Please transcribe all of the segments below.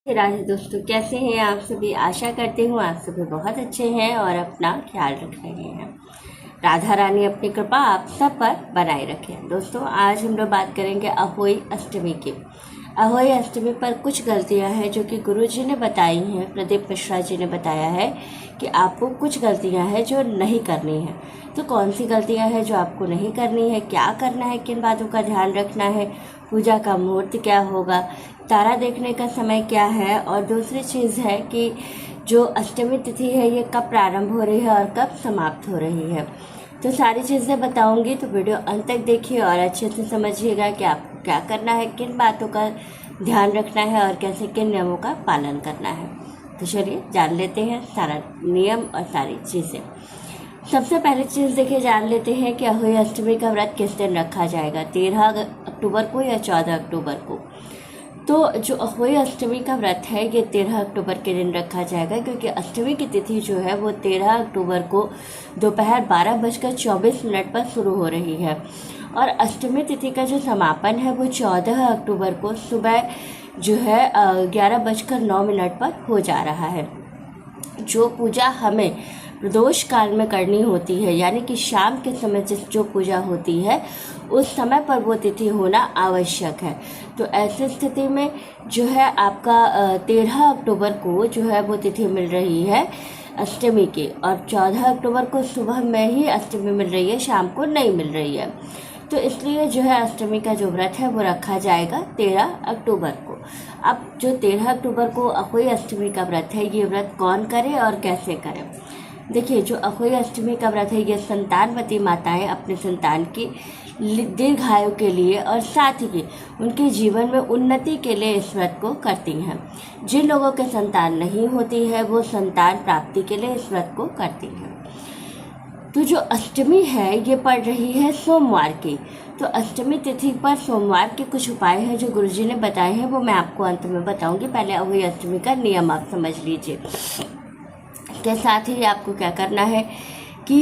राधे दोस्तों, कैसे हैं आप सभी। आशा करती हूँ आप सभी बहुत अच्छे हैं और अपना ख्याल रख रहे हैं। राधा रानी अपनी कृपा आप सब पर बनाए रखें। दोस्तों, आज हम लोग बात करेंगे अहोई अष्टमी की। अहोई अष्टमी पर कुछ गलतियां हैं जो कि गुरु जी ने बताई हैं। प्रदीप मिश्रा जी ने बताया है कि आपको कुछ गलतियां हैं जो नहीं करनी है। तो कौन सी गलतियां हैं जो आपको नहीं करनी है, क्या करना है, किन बातों का ध्यान रखना है, पूजा का मुहूर्त क्या होगा, तारा देखने का समय क्या है, और दूसरी चीज़ है कि जो अष्टमी तिथि है ये कब प्रारंभ हो रही है और कब समाप्त हो रही है। तो सारी चीज़ें बताऊंगी, तो वीडियो अंत तक देखिए और अच्छे से समझिएगा कि आपको क्या करना है, किन बातों का ध्यान रखना है और कैसे किन नियमों का पालन करना है। तो चलिए जान लेते हैं सारा नियम और सारी चीज़ें। सबसे पहली चीज़ देखिए, जान लेते हैं कि अहोई अष्टमी का व्रत किस दिन रखा जाएगा, 13 अक्टूबर को या 14 अक्टूबर को। तो जो अहोई अष्टमी का व्रत है ये 13 अक्टूबर के दिन रखा जाएगा, क्योंकि अष्टमी की तिथि जो है वो 13 अक्टूबर को दोपहर 12:24 पर शुरू हो रही है और अष्टमी तिथि का जो समापन है वो 14 अक्टूबर को सुबह जो है 11:09 पर हो जा रहा है। जो पूजा हमें प्रदोष काल में करनी होती है, यानी कि शाम के समय जो पूजा होती है उस समय पर वो तिथि होना आवश्यक है। तो ऐसी स्थिति में जो है आपका 13 अक्टूबर को जो है वो तिथि मिल रही है अष्टमी की, और 14 अक्टूबर को सुबह में ही अष्टमी मिल रही है, शाम को नहीं मिल रही है। तो इसलिए जो है अष्टमी का जो व्रत है वो रखा जाएगा 13 अक्टूबर को। अब जो 13 अक्टूबर को अहोई अष्टमी का व्रत है, ये व्रत कौन करे और कैसे करे। देखिए, जो अहोई अष्टमी का व्रत है ये संतानवती माताएं अपने संतान की दीर्घायु के लिए और साथ ही उनके जीवन में उन्नति के लिए इस व्रत को करती हैं। जिन लोगों के संतान नहीं होती है वो संतान प्राप्ति के लिए इस व्रत को करती हैं। तो जो अष्टमी है ये पड़ रही है सोमवार की। तो अष्टमी तिथि पर सोमवार के कुछ उपाय हैं जो गुरुजी ने बताए हैं, वो मैं आपको अंत में बताऊंगी। पहले अहोई अष्टमी का नियम आप समझ लीजिए। के साथ ही आपको क्या करना है कि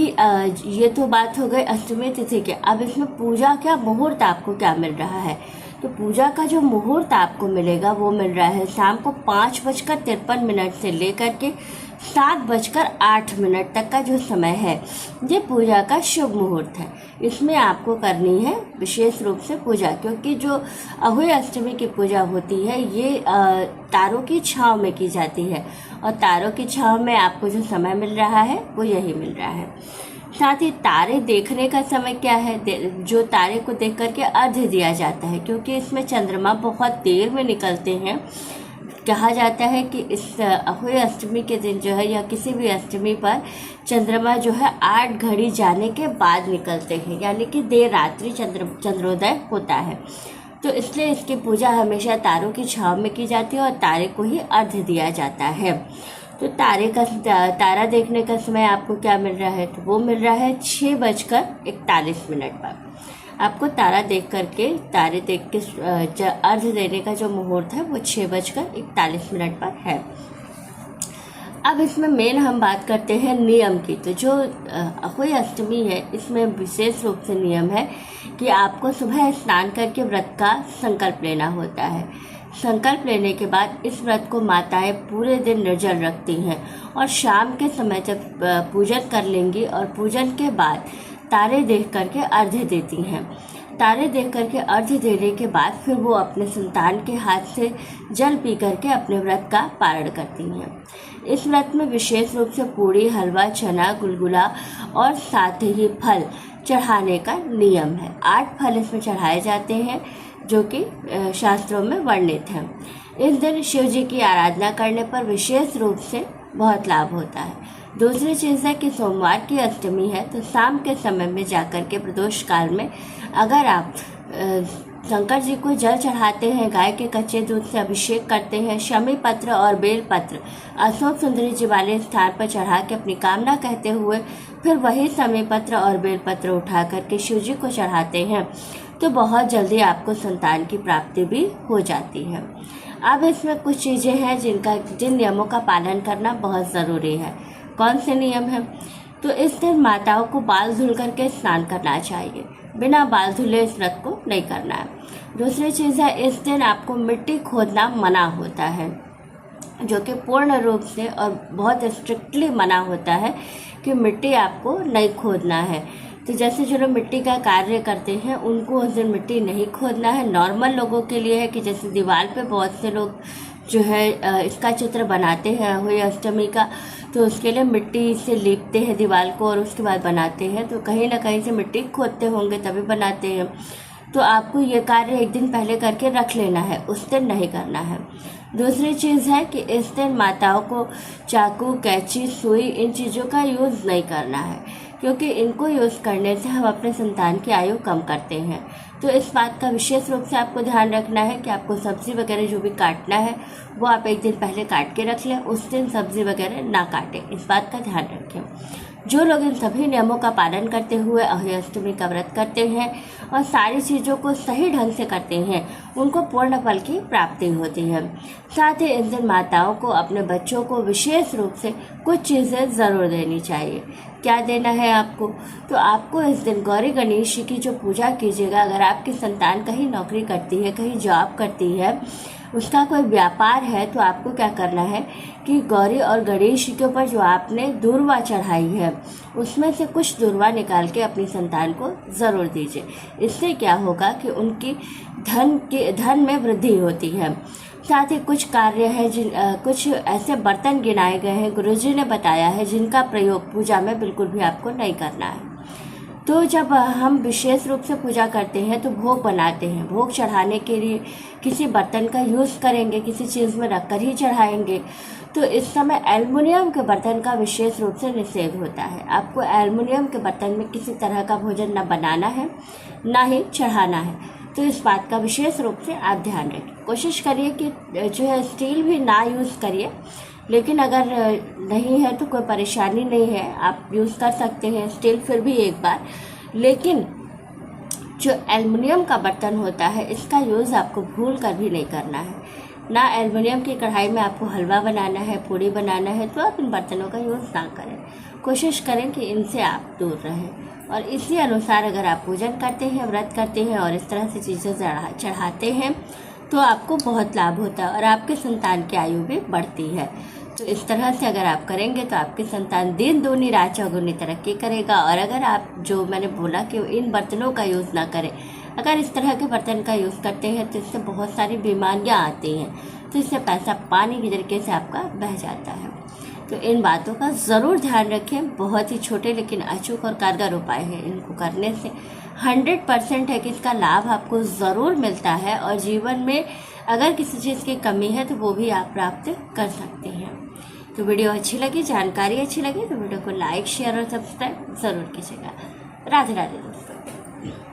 ये तो बात हो गई अष्टमी तिथि के। अब इसमें पूजा क्या मुहूर्त आपको क्या मिल रहा है। तो पूजा का जो मुहूर्त आपको मिलेगा वो मिल रहा है शाम को 5:53 से लेकर के 7:08 तक का जो समय है ये पूजा का शुभ मुहूर्त है। इसमें आपको करनी है विशेष रूप से पूजा, क्योंकि जो अहोई अष्टमी की पूजा होती है ये तारों की छांव में की जाती है, और तारों की छांव में आपको जो समय मिल रहा है वो यही मिल रहा है। साथ ही तारे देखने का समय क्या है, जो तारे को देख करके अर्घ्य दिया जाता है, क्योंकि इसमें चंद्रमा बहुत देर में निकलते हैं। कहा जाता है कि इस अहोई अष्टमी के दिन जो है या किसी भी अष्टमी पर चंद्रमा जो है 8 घड़ी जाने के बाद निकलते हैं, यानी कि देर रात्रि चंद्रोदय होता है। तो इसलिए इसकी पूजा हमेशा तारों की छांव में की जाती है और तारे को ही अर्घ्य दिया जाता है। तो तारा देखने का समय आपको क्या मिल रहा है, तो वो मिल रहा है 6:41 पर। आपको तारा देख करके तारे देख के अर्घ्य देने का जो मुहूर्त है वो 6:41 पर है। अब इसमें मेन हम बात करते हैं नियम की। तो जो अहोई अष्टमी है इसमें विशेष रूप से नियम है कि आपको सुबह स्नान करके व्रत का संकल्प लेना होता है। संकल्प लेने के बाद इस व्रत को माताएं पूरे दिन निर्जल रखती हैं और शाम के समय जब पूजन कर लेंगी और पूजन के बाद तारे देख करके अर्घ्य देती हैं। तारे देख करके अर्घ्य देने के बाद फिर वो अपने संतान के हाथ से जल पी करके अपने व्रत का पारण करती हैं। इस व्रत में विशेष रूप से पूड़ी, हलवा, चना, गुलगुला और साथ ही फल चढ़ाने का नियम है। 8 फल इसमें चढ़ाए जाते हैं जो कि शास्त्रों में वर्णित हैं। इस दिन शिव जी की आराधना करने पर विशेष रूप से बहुत लाभ होता है। दूसरी चीज़ है कि सोमवार की अष्टमी है तो शाम के समय में जाकर के प्रदोष काल में अगर आप शंकर जी को जल चढ़ाते हैं, गाय के कच्चे दूध से अभिषेक करते हैं, शमी पत्र और बेल पत्र अशोक सुंदरी जी वाले स्थान पर चढ़ा के अपनी कामना कहते हुए फिर वही शमी पत्र और बेल पत्र उठा करके शिव जी को चढ़ाते हैं तो बहुत जल्दी आपको संतान की प्राप्ति भी हो जाती है। अब इसमें कुछ चीज़ें हैं जिन नियमों का पालन करना बहुत ज़रूरी है। कौन से नियम हैं, तो इस दिन माताओं को बाल धुल करके स्नान करना चाहिए, बिना बाल धुले इस व्रत को नहीं करना है। दूसरी चीज़ है, इस दिन आपको मिट्टी खोदना मना होता है। जो कि पूर्ण रूप से और बहुत स्ट्रिक्टली मना होता है कि मिट्टी आपको नहीं खोदना है। तो जैसे जो लोग मिट्टी का कार्य करते हैं उनको उस दिन मिट्टी नहीं खोदना है। नॉर्मल लोगों के लिए है कि जैसे दीवार पे बहुत से लोग जो है इसका चित्र बनाते हैं होली अष्टमी का, तो उसके लिए मिट्टी से लीपते हैं दीवार को और उसके बाद बनाते हैं। तो कहीं ना कहीं से मिट्टी खोदते होंगे तभी बनाते हैं। तो आपको ये कार्य एक दिन पहले करके रख लेना है, उस दिन नहीं करना है। दूसरी चीज़ है कि इस दिन माताओं को चाकू, कैंची, सुई इन चीज़ों का यूज़ नहीं करना है, क्योंकि इनको यूज़ करने से हम अपने संतान की आयु कम करते हैं। तो इस बात का विशेष रूप से आपको ध्यान रखना है कि आपको सब्ज़ी वगैरह जो भी काटना है वो आप एक दिन पहले काट के रख लें, उस दिन सब्ज़ी वगैरह ना काटें, इस बात का ध्यान रखें। जो लोग इन सभी नियमों का पालन करते हुए अहोई अष्टमी का व्रत करते हैं और सारी चीज़ों को सही ढंग से करते हैं, उनको पूर्ण फल की प्राप्ति होती है। साथ ही इस दिन माताओं को अपने बच्चों को विशेष रूप से कुछ चीज़ें ज़रूर देनी चाहिए। क्या देना है आपको? तो आपको इस दिन गौरी गणेश की जो पूजा कीजिएगा। अगर आपकी संतान कहीं नौकरी करती है, कहीं जॉब करती है, उसका कोई व्यापार है, तो आपको क्या करना है कि गौरी और गणेश के ऊपर जो आपने दूर्वा चढ़ाई है उसमें से कुछ दूर्वा निकाल के अपनी संतान को ज़रूर दीजिए। इससे क्या होगा कि उनकी धन में वृद्धि होती है। साथ ही कुछ कार्य है कुछ ऐसे बर्तन गिनाए गए हैं, गुरुजी ने बताया है, जिनका प्रयोग पूजा में बिल्कुल भी आपको नहीं करना है। तो जब हम विशेष रूप से पूजा करते हैं तो भोग बनाते हैं, भोग चढ़ाने के लिए किसी बर्तन का यूज़ करेंगे, किसी चीज़ में रखकर ही चढ़ाएंगे। तो इस समय एल्युमिनियम के बर्तन का विशेष रूप से निषेध होता है। आपको एल्युमिनियम के बर्तन में किसी तरह का भोजन न बनाना है, ना ही चढ़ाना है। तो इस बात का विशेष रूप से आप ध्यान रखें। कोशिश करिए कि जो है स्टील भी ना यूज़ करिए, लेकिन अगर नहीं है तो कोई परेशानी नहीं है, आप यूज़ कर सकते हैं स्टील फिर भी एक बार। लेकिन जो एल्युमिनियम का बर्तन होता है इसका यूज़ आपको भूल कर भी नहीं करना है। ना एल्युमिनियम की कढ़ाई में आपको हलवा बनाना है, पूड़ी बनाना है, तो आप इन बर्तनों का यूज़ ना करें। कोशिश करें कि इनसे आप दूर रहें। और इसी अनुसार अगर आप पूजन करते हैं, व्रत करते हैं और इस तरह से चीज़ें चढ़ाते हैं तो आपको बहुत लाभ होता है और आपके संतान की आयु भी बढ़ती है। तो इस तरह से अगर आप करेंगे तो आपकी संतान दिन दूनी रात चौगुनी तरक्की करेगा। और अगर आप जो मैंने बोला कि इन बर्तनों का यूज़ ना करें, अगर इस तरह के बर्तन का यूज़ करते हैं तो इससे बहुत सारी बीमारियां आती हैं। तो इससे पैसा पानी की तरीके से आपका बह जाता है। तो इन बातों का ज़रूर ध्यान रखें। बहुत ही छोटे लेकिन अचूक और कारगर उपाय हैं। इनको करने से 100% है कि इसका लाभ आपको ज़रूर मिलता है और जीवन में अगर किसी चीज़ की कमी है तो वो भी आप प्राप्त कर सकते हैं। तो वीडियो अच्छी लगी, जानकारी अच्छी लगी तो वीडियो को लाइक, शेयर और सब्सक्राइब ज़रूर कीजिएगा। राधे राधे दोस्तों।